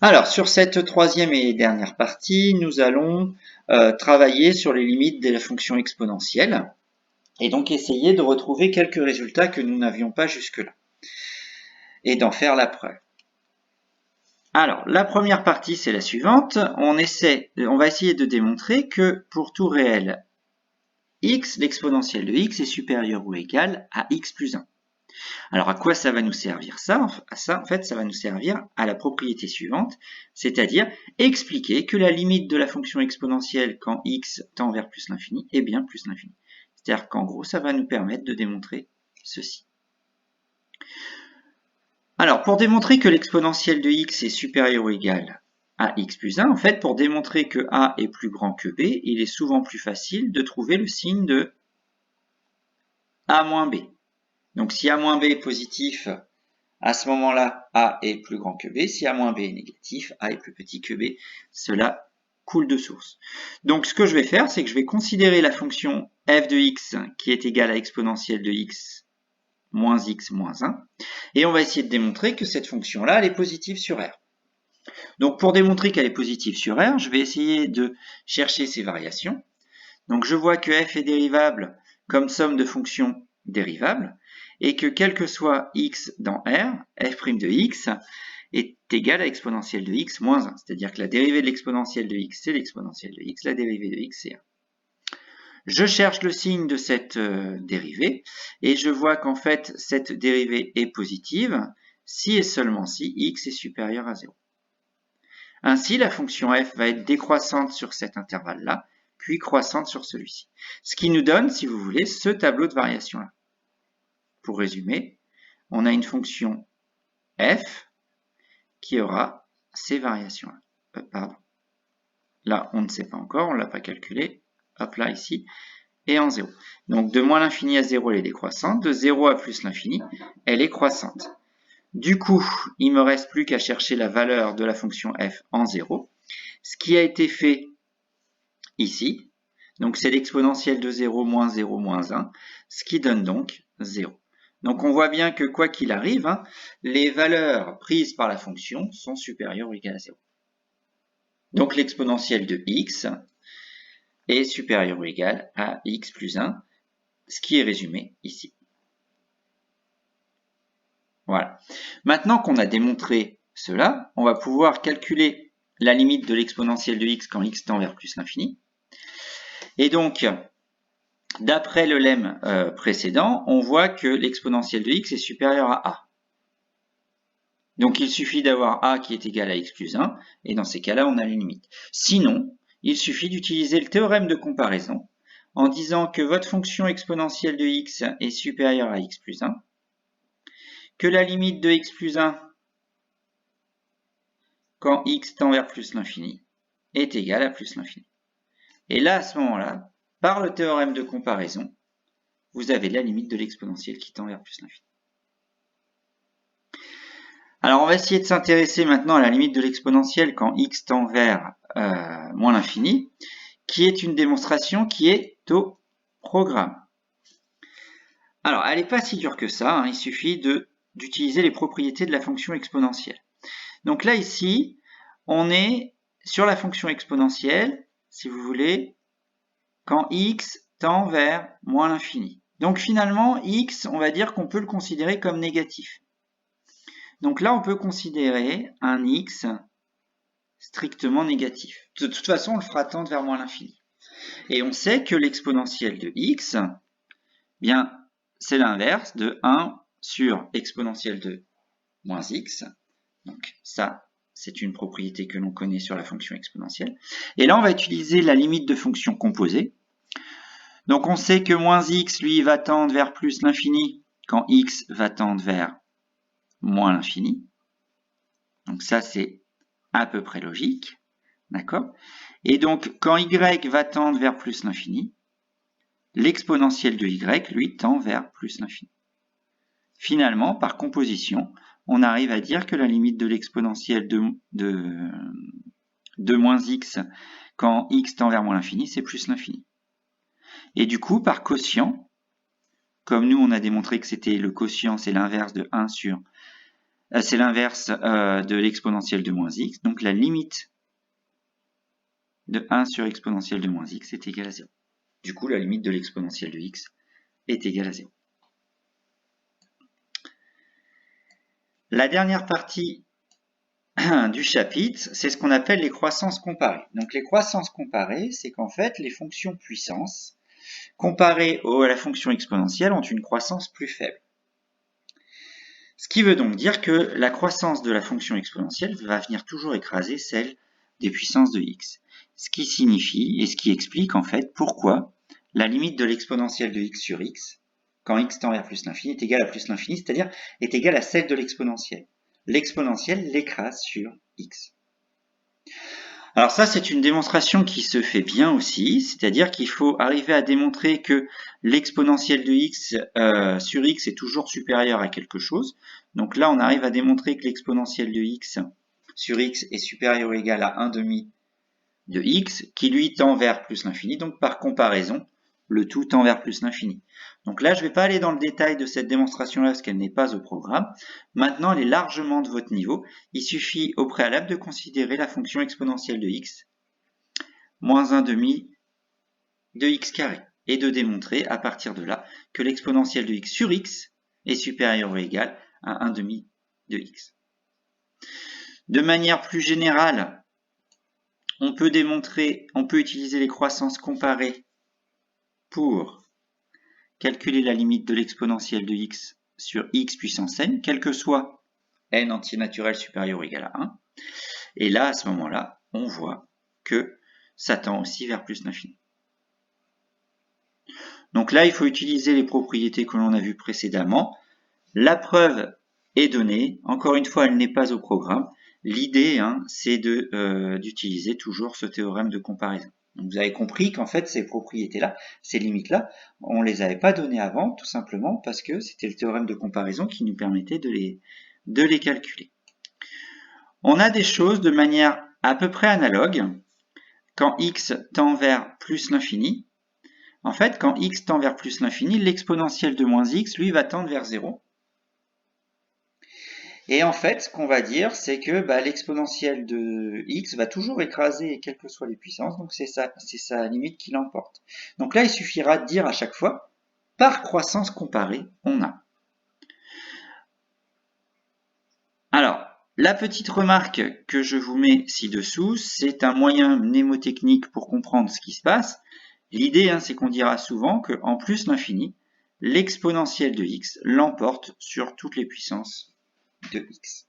Alors, sur cette troisième et dernière partie, nous allons travailler sur les limites de la fonction exponentielle et donc essayer de retrouver quelques résultats que nous n'avions pas jusque-là et d'en faire la preuve. Alors, la première partie, c'est la suivante. On va essayer de démontrer que pour tout réel x, l'exponentielle de x est supérieur ou égal à x plus 1. Alors, à quoi ça va nous servir ça? En fait, ça va nous servir à la propriété suivante, c'est-à-dire expliquer que la limite de la fonction exponentielle quand x tend vers plus l'infini est bien plus l'infini. C'est-à-dire qu'en gros, ça va nous permettre de démontrer ceci. Alors, pour démontrer que l'exponentielle de x est supérieure ou égale à x plus 1, en fait, pour démontrer que a est plus grand que b, il est souvent plus facile de trouver le signe de a moins b. Donc, si a moins b est positif, à ce moment-là, a est plus grand que b. Si a moins b est négatif, a est plus petit que b. Cela coule de source. Donc, ce que je vais faire, c'est que je vais considérer la fonction f de x qui est égale à exponentielle de x moins 1. Et on va essayer de démontrer que cette fonction-là, elle est positive sur R. Donc, pour démontrer qu'elle est positive sur R, je vais essayer de chercher ses variations. Donc, je vois que f est dérivable comme somme de fonctions dérivables et que quel que soit x dans R, f' de x est égal à exponentielle de x moins 1. C'est-à-dire que la dérivée de l'exponentielle de x, c'est l'exponentielle de x, la dérivée de x, c'est 1. Je cherche le signe de cette dérivée et je vois qu'en fait, cette dérivée est positive si et seulement si x est supérieur à 0. Ainsi, la fonction f va être décroissante sur cet intervalle-là, puis croissante sur celui-ci. Ce qui nous donne, si vous voulez, ce tableau de variation-là. Pour résumer, on a une fonction f qui aura ces variations-là. Pardon. Là, on ne sait pas encore, on ne l'a pas calculé. Hop là, ici. Et en 0. Donc, de moins l'infini à 0, elle est décroissante. De 0 à plus l'infini, elle est croissante. Du coup, il ne me reste plus qu'à chercher la valeur de la fonction f en 0. Ce qui a été fait ici, donc c'est l'exponentielle de 0 moins 0 moins 1, ce qui donne donc 0. Donc on voit bien que quoi qu'il arrive, les valeurs prises par la fonction sont supérieures ou égales à 0. Donc l'exponentielle de x est supérieure ou égale à x plus 1, ce qui est résumé ici. Voilà. Maintenant qu'on a démontré cela, on va pouvoir calculer la limite de l'exponentielle de x quand x tend vers plus l'infini. Et donc, d'après le lemme précédent, on voit que l'exponentielle de x est supérieure à a. Donc, il suffit d'avoir a qui est égal à x plus 1, et dans ces cas-là, on a les limites. Sinon, il suffit d'utiliser le théorème de comparaison en disant que votre fonction exponentielle de x est supérieure à x plus 1, que la limite de x plus 1 quand x tend vers plus l'infini est égale à plus l'infini. Et là, à ce moment-là, par le théorème de comparaison, vous avez la limite de l'exponentielle qui tend vers plus l'infini. Alors, on va essayer de s'intéresser maintenant à la limite de l'exponentielle quand x tend vers moins l'infini, qui est une démonstration qui est au programme. Alors, elle n'est pas si dure que ça, il suffit d'utiliser les propriétés de la fonction exponentielle. Donc là, ici, on est sur la fonction exponentielle, si vous voulez, quand x tend vers moins l'infini. Donc finalement, x, on va dire qu'on peut le considérer comme négatif. Donc là, on peut considérer un x strictement négatif. De toute façon, on le fera tendre vers moins l'infini. Et on sait que l'exponentielle de x, bien, c'est l'inverse de 1 sur exponentielle de moins x. Donc ça, c'est une propriété que l'on connaît sur la fonction exponentielle. Et là, on va utiliser la limite de fonction composée. Donc on sait que moins x, lui, va tendre vers plus l'infini quand x va tendre vers moins l'infini. Donc ça, c'est à peu près logique. D'accord? Et donc, quand y va tendre vers plus l'infini, l'exponentielle de y, lui, tend vers plus l'infini. Finalement, par composition, on arrive à dire que la limite de l'exponentielle de moins x quand x tend vers moins l'infini, c'est plus l'infini. Et du coup, par quotient, comme nous, on a démontré que c'était le quotient, c'est l'inverse de 1 sur c'est l'inverse de l'exponentielle de moins x, donc la limite de 1 sur exponentielle de moins x est égale à 0. Du coup, la limite de l'exponentielle de x est égale à 0. La dernière partie du chapitre, c'est ce qu'on appelle les croissances comparées. Donc les croissances comparées, c'est qu'en fait, les fonctions puissance comparées à la fonction exponentielle ont une croissance plus faible. Ce qui veut donc dire que la croissance de la fonction exponentielle va venir toujours écraser celle des puissances de x. Ce qui signifie et ce qui explique en fait pourquoi la limite de l'exponentielle de x sur x, quand x tend vers plus l'infini, est égale à plus l'infini, c'est-à-dire est égale à celle de l'exponentielle. L'exponentielle l'écrase sur x. Alors ça, c'est une démonstration qui se fait bien aussi, c'est-à-dire qu'il faut arriver à démontrer que l'exponentielle de x sur x est toujours supérieure à quelque chose. Donc là, on arrive à démontrer que l'exponentielle de x sur x est supérieure ou égale à 1 demi de x, qui lui tend vers plus l'infini. Donc par comparaison, le tout tend vers plus l'infini. Donc là, je ne vais pas aller dans le détail de cette démonstration-là parce qu'elle n'est pas au programme. Maintenant, elle est largement de votre niveau. Il suffit au préalable de considérer la fonction exponentielle de x moins 1 demi de x carré et de démontrer à partir de là que l'exponentielle de x sur x est supérieure ou égale à 1 demi de x. De manière plus générale, on peut utiliser les croissances comparées pour calculer la limite de l'exponentielle de x sur x puissance n, quel que soit n entier naturel supérieur ou égal à 1. Et là, à ce moment-là, on voit que ça tend aussi vers plus l'infini. Donc là, il faut utiliser les propriétés que l'on a vues précédemment. La preuve est donnée. Encore une fois, elle n'est pas au programme. L'idée, c'est d'utiliser toujours ce théorème de comparaison. Donc vous avez compris qu'en fait, ces propriétés-là, ces limites-là, on ne les avait pas données avant, tout simplement parce que c'était le théorème de comparaison qui nous permettait de les calculer. On a des choses de manière à peu près analogue. Quand x tend vers plus l'infini, en fait, quand x tend vers plus l'infini, l'exponentielle de moins x, lui, va tendre vers 0. Et en fait, ce qu'on va dire, c'est que l'exponentielle de x va toujours écraser quelles que soient les puissances, donc c'est sa limite qui l'emporte. Donc là, il suffira de dire à chaque fois, par croissance comparée, on a. Alors, la petite remarque que je vous mets ci-dessous, c'est un moyen mnémotechnique pour comprendre ce qui se passe. L'idée, c'est qu'on dira souvent qu'en plus l'infini, l'exponentielle de x l'emporte sur toutes les puissances de x.